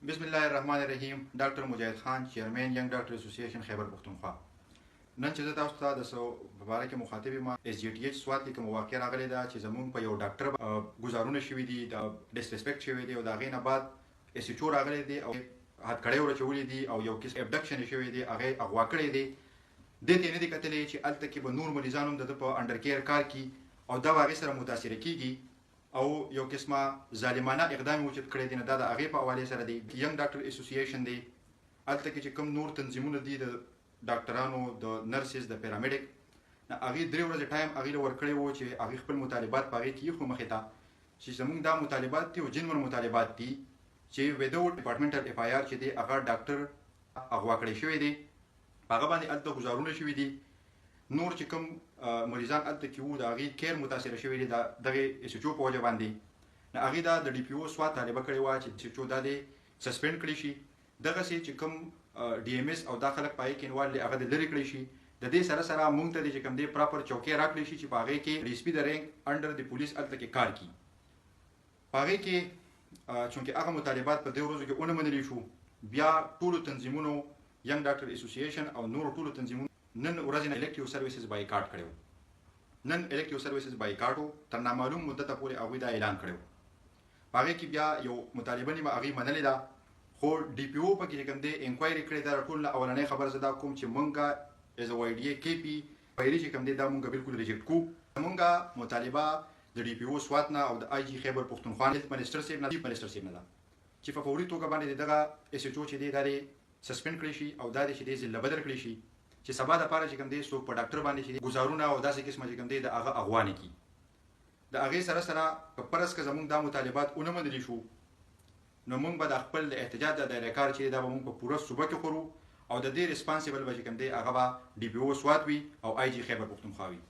بسم الله الرحمن الرحیم. ډاکټر مجاهد خان، چیرمن ینګ ډاکټر اسوسییشن خیبر پښتونخوا. نن چې زه تاسو ته د په باره کې مخاطب یم، اس جی ټي ایچ سوات کې کوم واقعه راغلی ده چې زموږ په یو ډاکټر ګزارونه شوي دي، د ډسریسپیکټ شوی دی او د هغې نه بعد اس ایچ او راغلی دی او هتکړۍ ورچولې دي او یو کیس ابډکشن شوی دی، هغې اغوا کړی دی. دې ته یې نه دي کتلی چې هلته کې به نور مریضان هم د ده په انډر کیر کار کوي او دا به هغې سره متاثره کېږي او یو قسمه ظالمانه اقدام یې وجود کړی دی. نو دا د هغې په حوالې سره دی. ینګ ډاکټر اسوسییشن دی، هلته کې چې کوم نور تنظیمونه دي د ډاکټرانو، د نرسز، د پیرامیډیک، هغې 3 ورځې ټایم هغې له ورکړی و چې هغې خپل مطالبات په هغې کې ایښو مخې ته چې زموږ دا مطالبات دي او جنون مطالبات دي چې وداوټ ډپارټمنټل اف آی آر چې دی هغه ډاکټر اغوا کړی شوی دی، په هغه باندې هلته ګزارونه شوي دي. نور چې کوم مریضان هلته کې وو د هغې کیر متاثره شوي دي د دغې اس ایچ او په وجه باندې. نو هغې دا د ډي پي او سوات طالبه کړې وه چې اس ایچ او دا دی سسپینډ کړی شي. دغسې چې کوم ډي ایم ایس او دا خلک په هغې کې انوالډ دي هغه د لرې کړی شي. د دې سره سره موږ ته چې کوم دی پراپر چوکۍ راکړی شي چې په هغې کې ډي اس پي د رینک انډر د پولیس هلته کې کار کړي. په هغې کې چونکې هغه مطالبات په 2 ورځو کې ونه منلی شو، بیا ټولو تنظیمونو ینګ ډاکټر اسوسییشن او نورو ټولو تنظیمونو نن ورځ نه الکټیو سرویسز بایکاټ کړی و. نن الکټیو سرویسز بایکاټ و، تر نامعلوم مدته پورې هغوی دا اعلان کړی و. په هغې کې بیا یو مطالبه نیمه هغوی منلې ده، خو ډي پي او پکې چې کوم دی انکوایري کړې ده. ټول نه اولنۍ خبره زه دا کوم چې مونږ ایز ا واي ډي اے کې پي انکوایري چې کوم دی دا مونږ بالکل ریجکټ کوو. مونږ مطالبه د ډي پي او سوات نه او د آی جي خیبر پښتونخوا هیلث منسټر صاحب نه چې په فوري توګه باندې دغه اس ایچ او چې دی دا دی سسپینډ کړی شي او دا دی چې دی ضلع بدل کړی شي چې سبا دپاره چې کوم دی څوک په ډاکټر باندې چې ګزارونه او داسې قسمه چې کوم دی د هغه اغوا نه کړي. د هغې سره سره په فرض که زموږ دا مطالبات ونه منلي شو نو موږ به د خپل د احتجاج د دایره کار چې دا به موږ په پوره صوبه کې خورو او د دې ریسپانسیبل به چې کوم دی هغه به ډي پي او سوات وي او آی جي خیبر پښتونخوا وي.